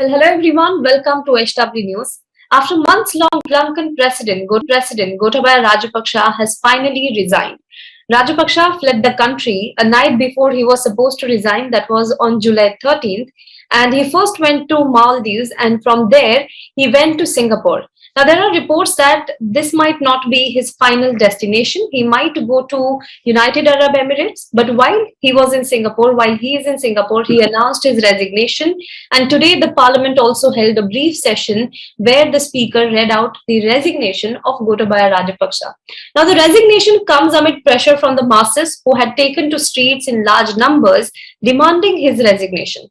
Well, hello everyone. Welcome to HW News. After months-long Lankan President Gotabaya Rajapaksa has finally resigned. Rajapaksa fled the country a night before he was supposed to resign, that was on July 13th, and he first went to Maldives and from there he went to Singapore. Now, there are reports that this might not be his final destination. He might go to United Arab Emirates, but while he is in Singapore, he announced his resignation. And today, the parliament also held a brief session where the speaker read out the resignation of Gotabaya Rajapaksa. Now, the resignation comes amid pressure from the masses who had taken to streets in large numbers demanding his resignation.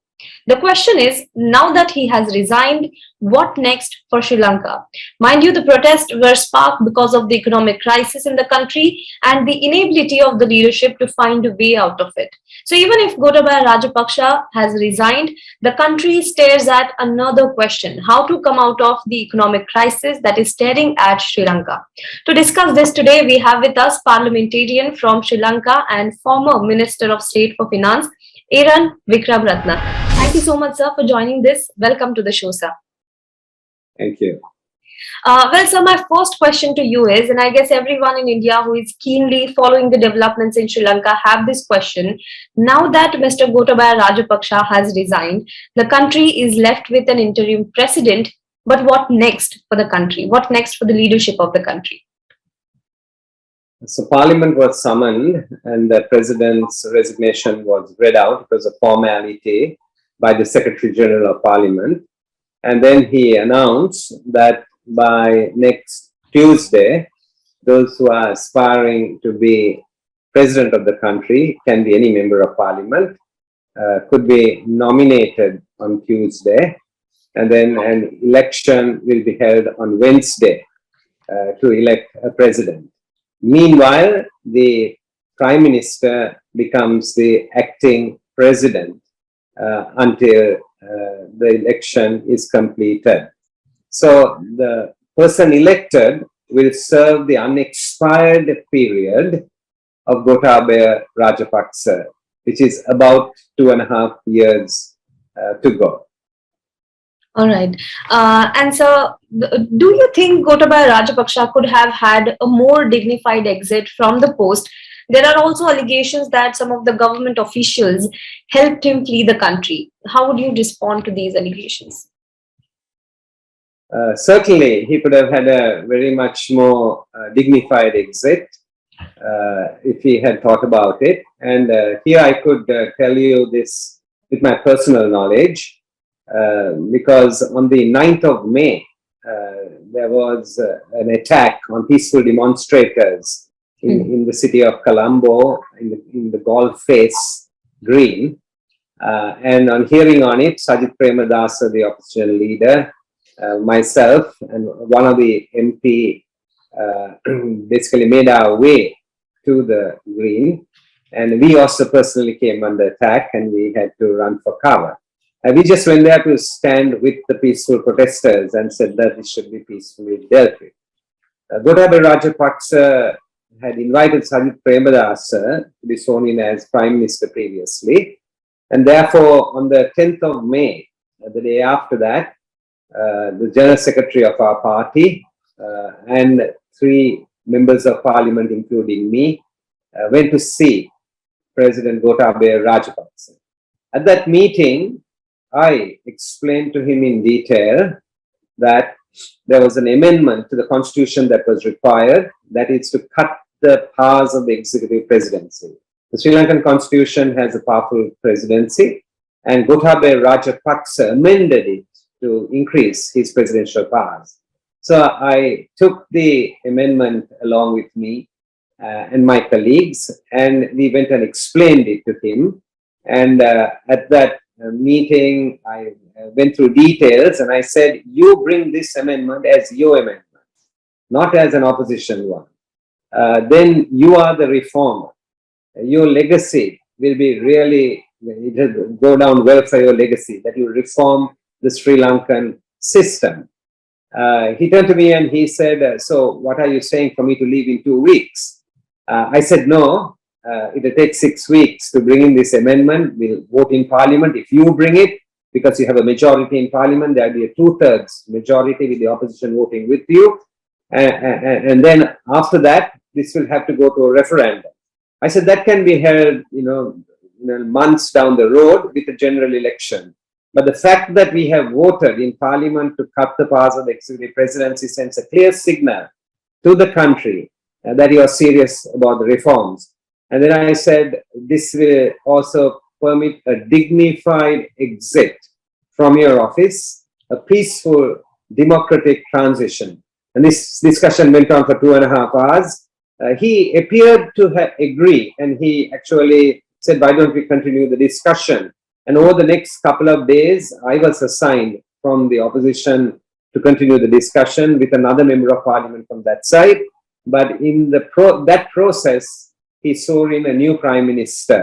The question is, now that he has resigned, what next for Sri Lanka? Mind you, the protests were sparked because of the economic crisis in the country and the inability of the leadership to find a way out of it. So even if Gotabaya Rajapaksa has resigned, the country stares at another question: how to come out of the economic crisis that is staring at Sri Lanka. To discuss this today, we have with us parliamentarian from Sri Lanka and former Minister of State for Finance, Eran Wickramratne. Thank you so much, sir, for joining this. Welcome to the show, sir. Thank you. Well, sir, my first question to you is, and I guess everyone in India who is keenly following the developments in Sri Lanka have this question. Now that Mr. Gotabaya Rajapaksa has resigned, the country is left with an interim president. But what next for the country? What next for the leadership of the country? So Parliament was summoned and the President's resignation was read out. It was a formality by the Secretary General of Parliament. And then he announced that by next Tuesday, those who are aspiring to be President of the country, can be any member of Parliament, could be nominated on Tuesday. And then an election will be held on Wednesday to elect a President. Meanwhile, the Prime Minister becomes the acting President until the election is completed. So the person elected will serve the unexpired period of Gotabaya Rajapaksa, which is about 2.5 years to go. All right. And so, do you think Gotabaya Rajapaksa could have had a more dignified exit from the post? There are also allegations that some of the government officials helped him flee the country. How would you respond to these allegations? Certainly, he could have had a very much more dignified exit if he had thought about it. And here I could tell you this with my personal knowledge. Because on the 9th of May, there was an attack on peaceful demonstrators in the city of Colombo, in the golf face green. And on hearing on it, Sajid Premadasa, the opposition leader, myself, and one of the MP basically made our way to the green. And we also personally came under attack and we had to run for cover. We just went there to stand with the peaceful protesters and said that it should be peacefully dealt with. Gotabaya Rajapaksa had invited Sajid Premadasa to be sworn in as Prime Minister previously. And therefore, on the 10th of May, the day after that, the General Secretary of our party and 3 members of Parliament, including me, went to see President Gotabaya Rajapaksa. At that meeting, I explained to him in detail that there was an amendment to the constitution that was required, that is to cut the powers of the executive presidency. The Sri Lankan constitution has a powerful presidency, and Gotabaya Rajapaksa amended it to increase his presidential powers. So I took the amendment along with me and my colleagues, and we went and explained it to him. And at that meeting, I went through details and I said, you bring this amendment as your amendment, not as an opposition one. Then you are the reformer. Your legacy will be really, it will go down well for your legacy, that you reform the Sri Lankan system. He turned to me and he said, so what are you saying for me to leave in 2 weeks? I said, no. It will take 6 weeks to bring in this amendment. We'll vote in Parliament. If you bring it, because you have a majority in parliament, there will be a 2/3 majority with the opposition voting with you. And then after that, this will have to go to a referendum. I said that can be held, months down the road with a general election. But the fact that we have voted in parliament to cut the powers of the executive presidency sends a clear signal to the country that you are serious about the reforms. And then I said, this will also permit a dignified exit from your office, a peaceful democratic transition. And this discussion went on for 2.5 hours. He appeared to agree, and he actually said, why don't we continue the discussion? And over the next couple of days, I was assigned from the opposition to continue the discussion with another member of parliament from that side. But in that process, he saw in a new prime minister.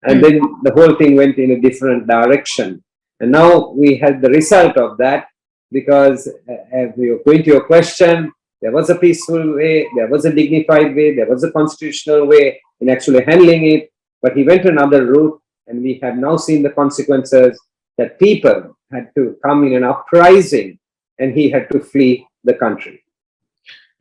And then the whole thing went in a different direction. And now we had the result of that, because as you're going to your question, there was a peaceful way, there was a dignified way, there was a constitutional way in actually handling it. But he went another route, and we have now seen the consequences that people had to come in an uprising, and he had to flee the country.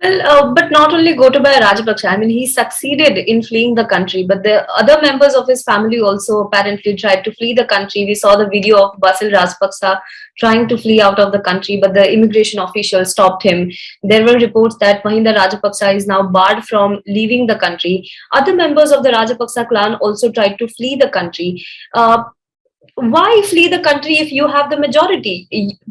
Well, but not only Gotabaya Rajapaksa, I mean, he succeeded in fleeing the country, but the other members of his family also apparently tried to flee the country. We saw the video of Basil Rajapaksa trying to flee out of the country, but the immigration officials stopped him. There were reports that Mahinda Rajapaksa is now barred from leaving the country. Other members of the Rajapaksa clan also tried to flee the country. Why flee the country if you have the majority?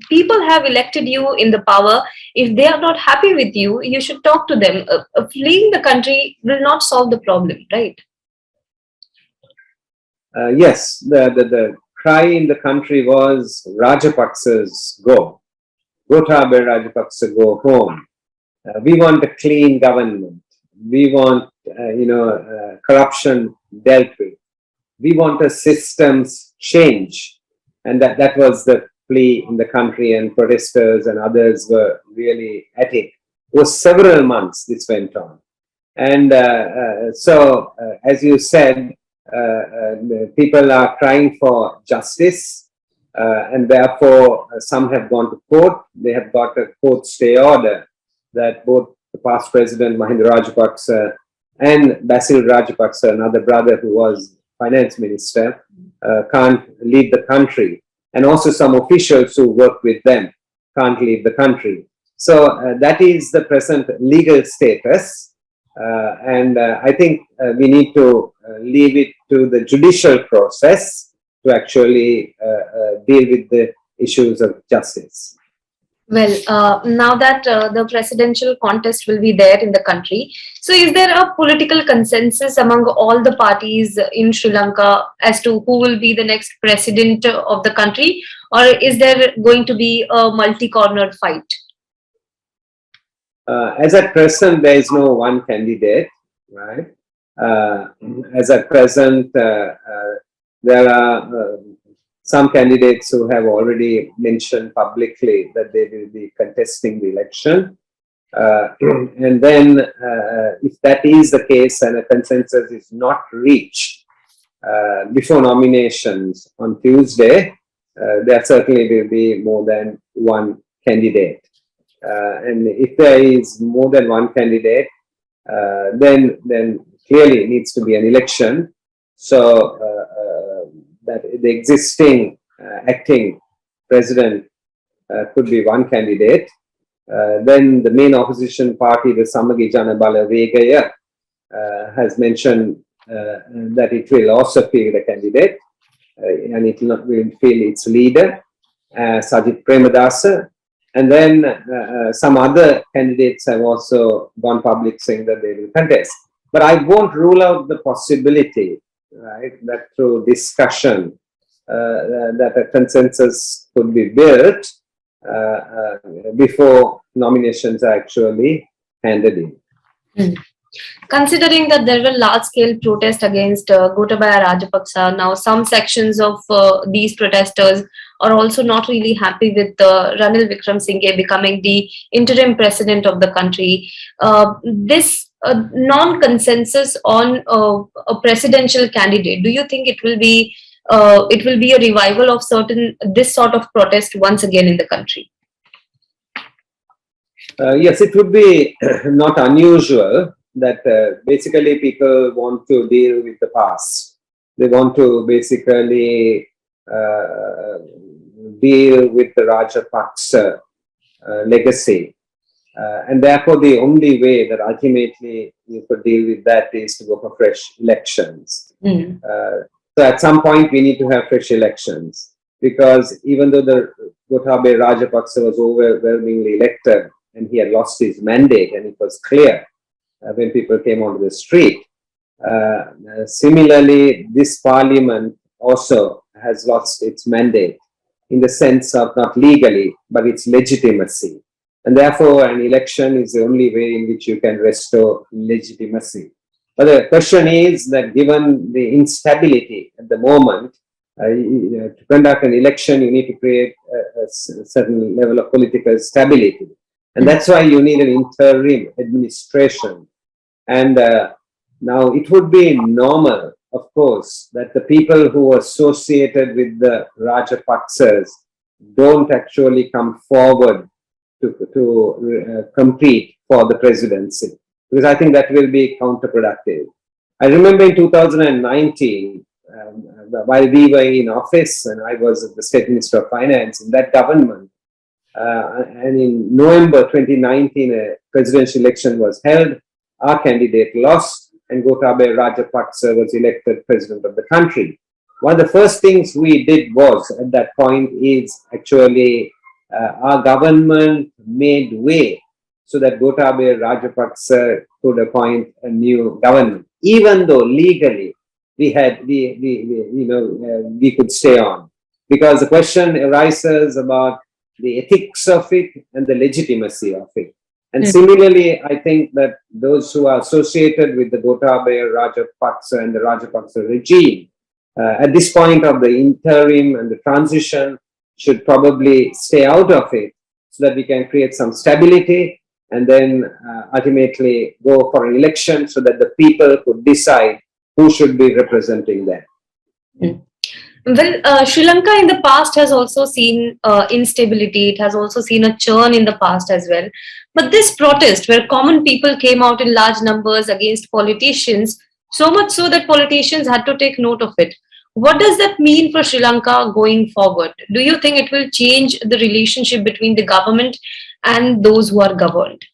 People have elected you in the power. If they are not happy with you, you should talk to them. Fleeing the country will not solve the problem, right? Yes, the cry in the country was Rajapaksa's go. Gotabaya Rajapaksa go home. We want a clean government. We want, corruption dealt with. We want a systems change. And that was the plea in the country, and protesters and others were really at it. It was several months this went on. And so, as you said, people are crying for justice, and therefore some have gone to court. They have got a court stay order that both the past president Mahinda Rajapaksa and Basil Rajapaksa, another brother who was finance minister, can't leave the country. And also some officials who work with them can't leave the country. So that is the present legal status. And I think we need to leave it to the judicial process to actually deal with the issues of justice. Well, now that the presidential contest will be there in the country, so is there a political consensus among all the parties in Sri Lanka as to who will be the next president of the country, or is there going to be a multi-cornered fight? As at present, there is no one candidate, right? As at present, there are some candidates who have already mentioned publicly that they will be contesting the election. And then, if that is the case and a consensus is not reached before nominations on Tuesday, there certainly will be more than one candidate. And if there is more than one candidate, then clearly it needs to be an election. So that the existing acting president could be one candidate. Then the main opposition party, the Samagi Janabala Vegaya, has mentioned that it will also field a candidate, and it will field its leader, Sajid Premadasa. And then some other candidates have also gone public saying that they will contest. But I won't rule out the possibility, right, that through discussion that a consensus could be built before nominations are actually handed in. Considering that there were large-scale protests against Gotabaya Rajapaksa, now some sections of these protesters are also not really happy with Ranil Wickremesinghe becoming the interim president of the country. This non-consensus on a presidential candidate, do you think it will be it will be a revival of this sort of protest once again in the country? Yes, it would be not unusual that basically people want to deal with the past. They want to basically deal with the Rajapaksa legacy. And therefore, the only way that ultimately you could deal with that is to go for fresh elections. So at some point, we need to have fresh elections, because even though the Gotabaya Rajapaksa was overwhelmingly elected and he had lost his mandate, and it was clear when people came onto the street. Similarly, this parliament also has lost its mandate in the sense of not legally, but its legitimacy. And therefore, an election is the only way in which you can restore legitimacy. But the question is that given the instability at the moment, to conduct an election, you need to create a certain level of political stability. And that's why you need an interim administration. And now it would be normal, of course, that the people who are associated with the Rajapaksas don't actually come forward to compete for the presidency, because I think that will be counterproductive. I remember in 2019, while we were in office and I was the State Minister of Finance in that government, and in November 2019, a presidential election was held. Our candidate lost, and Gotabaya Rajapaksa was elected president of the country. One of the first things we did was, at that point, is actually our government made way so that Gotabaya Rajapaksa could appoint a new government, even though legally we could stay on, because the question arises about the ethics of it and the legitimacy of it. And similarly, I think that those who are associated with the Gotabaya Rajapaksa and the Rajapaksa regime, at this point of the interim and the transition, should probably stay out of it so that we can create some stability and then ultimately go for an election so that the people could decide who should be representing them. Well, Sri Lanka in the past has also seen instability. It has also seen a churn in the past as well. But this protest, where common people came out in large numbers against politicians, so much so that politicians had to take note of it. What does that mean for Sri Lanka going forward? Do you think it will change the relationship between the government and those who are governed?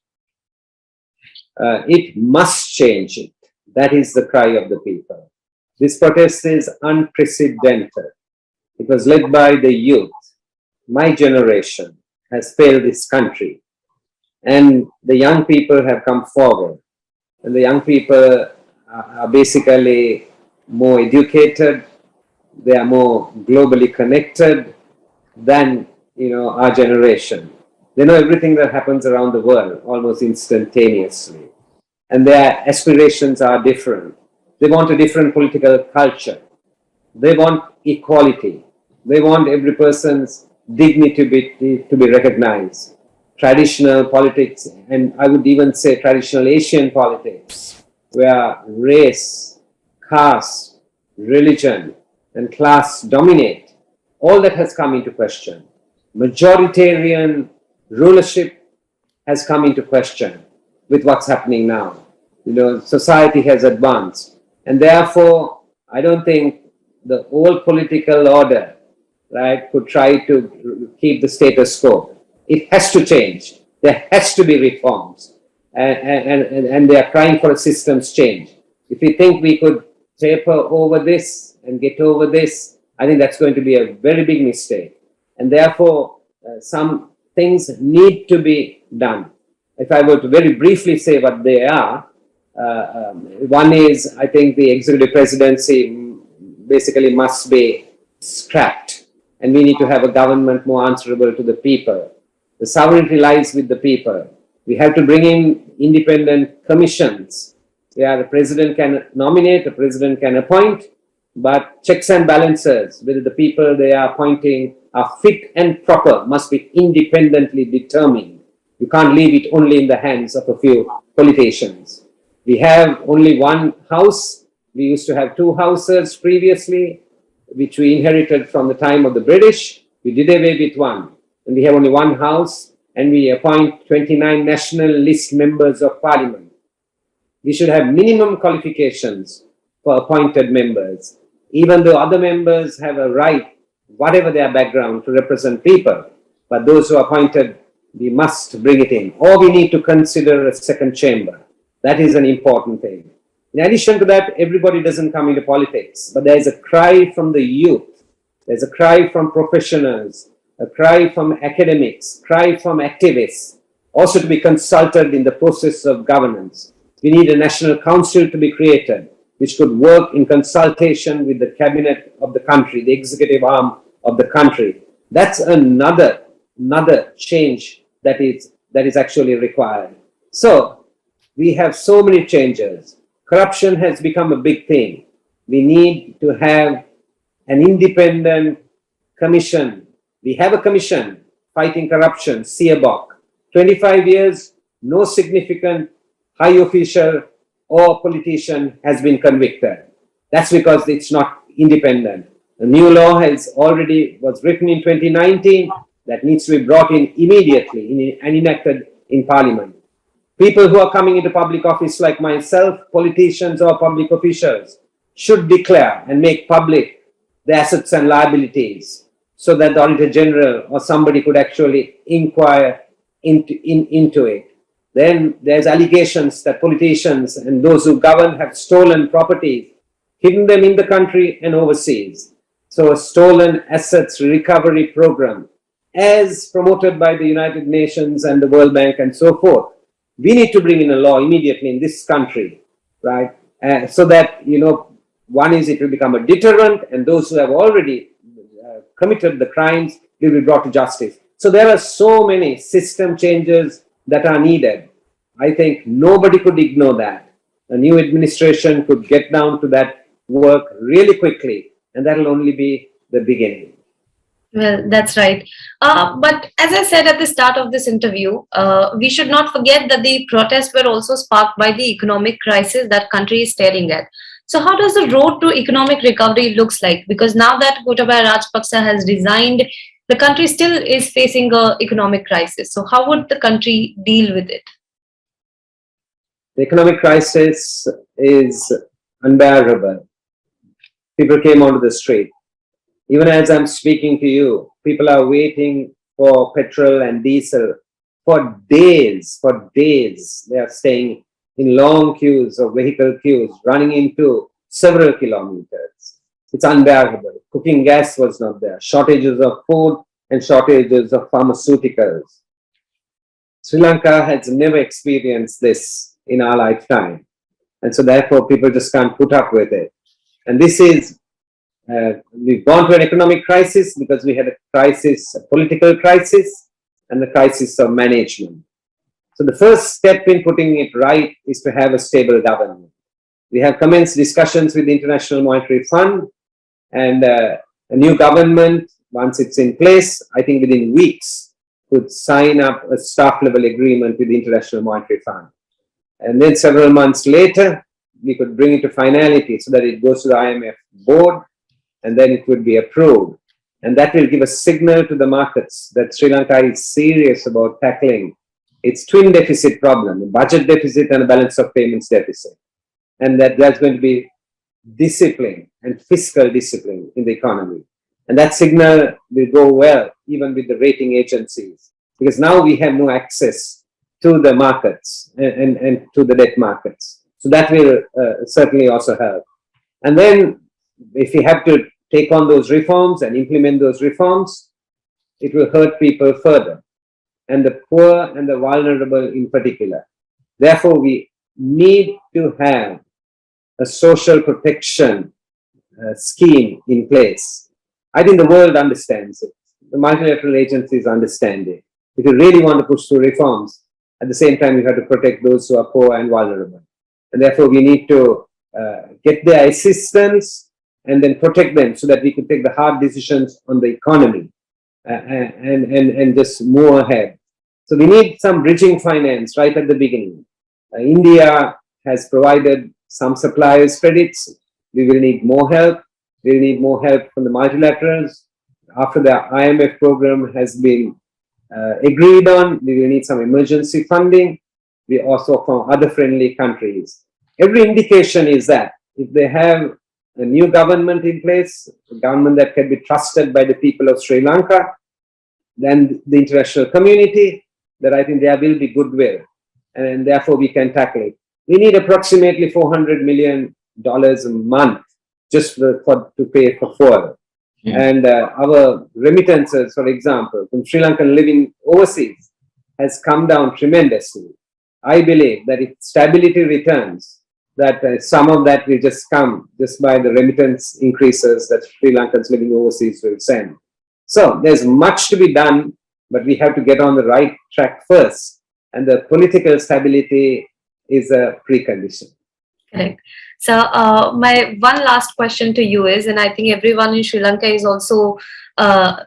It must change it. That is the cry of the people. This protest is unprecedented. It was led by the youth. My generation has failed this country. And the young people have come forward. And the young people are basically more educated. They are more globally connected than our generation. They know everything that happens around the world almost instantaneously. And their aspirations are different. They want a different political culture. They want equality. They want every person's dignity to be recognized. Traditional politics, and I would even say traditional Asian politics, where race, caste, religion, and class dominate, all that has come into question. Majoritarian rulership has come into question with what's happening now. Society has advanced. And therefore, I don't think the old political order, right, could try to keep the status quo. It has to change. There has to be reforms. And they are crying for a systems change. If we think we could paper over this and get over this, I think that's going to be a very big mistake. And therefore, some things need to be done. If I were to very briefly say what they are, one is, I think the executive presidency basically must be scrapped, and we need to have a government more answerable to the people. The sovereignty lies with the people. We have to bring in independent commissions where the president can nominate, the president can appoint, but checks and balances, whether the people they are appointing are fit and proper, must be independently determined. You can't leave it only in the hands of a few politicians. We have only one house. We used to have two houses previously. which we inherited from the time of the British. We did away with one. And we have only one house, and we appoint 29 national list members of parliament. We should have minimum qualifications for appointed members, even though other members have a right, whatever their background, to represent people. But those who are appointed, we must bring it in. Or we need to consider a second chamber. That is an important thing. In addition to that, everybody doesn't come into politics, but there is a cry from the youth. There's a cry from professionals, a cry from academics, cry from activists, also to be consulted in the process of governance. We need a national council to be created, which could work in consultation with the cabinet of the country, the executive arm of the country. That's another change that is actually required. So we have so many changes. Corruption has become a big thing. We need to have an independent commission. We have a commission fighting corruption, CIABOC. 25 years, no significant high official or politician has been convicted. That's because it's not independent. A new law was written in 2019 that needs to be brought in immediately and enacted in Parliament. People who are coming into public office like myself, politicians or public officials, should declare and make public the assets and liabilities so that the Auditor General or somebody could actually inquire into it. Then there's allegations that politicians and those who govern have stolen properties, hidden them in the country and overseas. So a stolen assets recovery program, as promoted by the United Nations and the World Bank and so forth. We need to bring in a law immediately in this country, right? So that, one is it will become a deterrent, and those who have already committed the crimes will be brought to justice. So there are so many system changes that are needed. I think nobody could ignore that. A new administration could get down to that work really quickly, and that will only be the beginning. Well, that's right. But as I said at the start of this interview, we should not forget that the protests were also sparked by the economic crisis that country is staring at. So how does the road to economic recovery looks like? Because now that Gotabaya Rajapaksa has resigned, the country still is facing an economic crisis. So how would the country deal with it? The economic crisis is unbearable. People came onto the street. Even as I'm speaking to you, people are waiting for petrol and diesel for days. They are staying in long queues or vehicle queues, running into several kilometers. It's unbearable. Cooking gas was not there. Shortages of food and shortages of pharmaceuticals. Sri Lanka has never experienced this in our lifetime. And so therefore people just can't put up with it. And this is we've gone to an economic crisis because we had a crisis, a political crisis, and the crisis of management. So the first step in putting it right is to have a stable government. We have commenced discussions with the International Monetary Fund, and a new government, once it's in place, I think within weeks, could sign up a staff level agreement with the International Monetary Fund. And then several months later, we could bring it to finality so that it goes to the IMF board, and then it would be approved. And that will give a signal to the markets that Sri Lanka is serious about tackling its twin deficit problem, a budget deficit and a balance of payments deficit. And that there's going to be discipline and fiscal discipline in the economy. And that signal will go well even with the rating agencies, because now we have no access to the markets and to the debt markets. So that will certainly also help. And then if we have to take on those reforms and implement those reforms, it will hurt people further, and the poor and the vulnerable in particular. Therefore, we need to have a social protection scheme in place. I think the world understands it. The multilateral agencies understand it. If you really want to push through reforms, at the same time, you have to protect those who are poor and vulnerable. And therefore, we need to get their assistance and then protect them so that we can take the hard decisions on the economy and just move ahead. So we need some bridging finance right at the beginning. India has provided some suppliers credits. We will need more help. We'll need more help from the multilaterals. After the IMF program has been agreed on, we will need some emergency funding. We also from other friendly countries. Every indication is that if they have a new government in place, a government that can be trusted by the people of Sri Lanka, then the international community, that I think there will be goodwill, and therefore we can tackle it. We need approximately $400 million a month just to pay for fuel. And our remittances, for example, from Sri Lankan living overseas has come down tremendously. I believe that if stability returns, that some of that will just come just by the remittance increases that Sri Lankans living overseas will send. So there's much to be done, but we have to get on the right track first. And the political stability is a precondition. Correct. So my one last question to you is, and I think everyone in Sri Lanka is also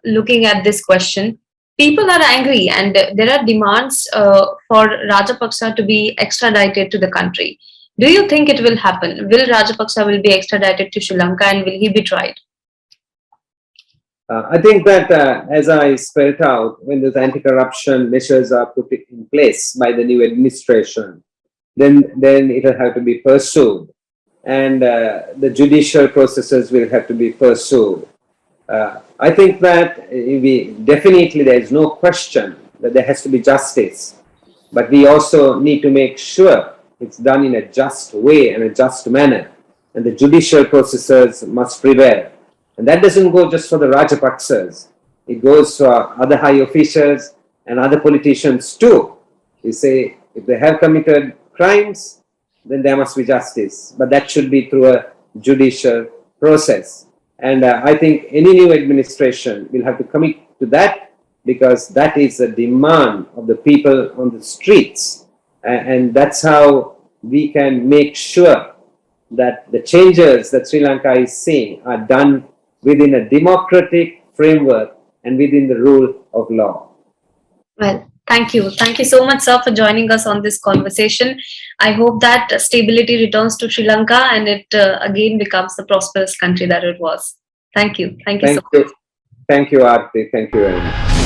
looking at this question. People are angry and there are demands for Rajapaksa to be extradited to the country. Do you think it will happen? Will Rajapaksa will be extradited to Sri Lanka and will he be tried? I think that as I spelled out, when those anti-corruption measures are put in place by the new administration, then it will have to be pursued. And the judicial processes will have to be pursued. I think that definitely there is no question that there has to be justice. But we also need to make sure it's done in a just way and a just manner. And the judicial processes must prevail. And that doesn't go just for the Rajapaksas. It goes for other high officials and other politicians too. We say if they have committed crimes, then there must be justice. But that should be through a judicial process. And I think any new administration will have to commit to that because that is a demand of the people on the streets. And that's how we can make sure that the changes that Sri Lanka is seeing are done within a democratic framework and within the rule of law. Well, thank you. Thank you so much, sir, for joining us on this conversation. I hope that stability returns to Sri Lanka and it again becomes the prosperous country that it was. Thank you. Thank you so much. Thank you, Arti. Thank you very much.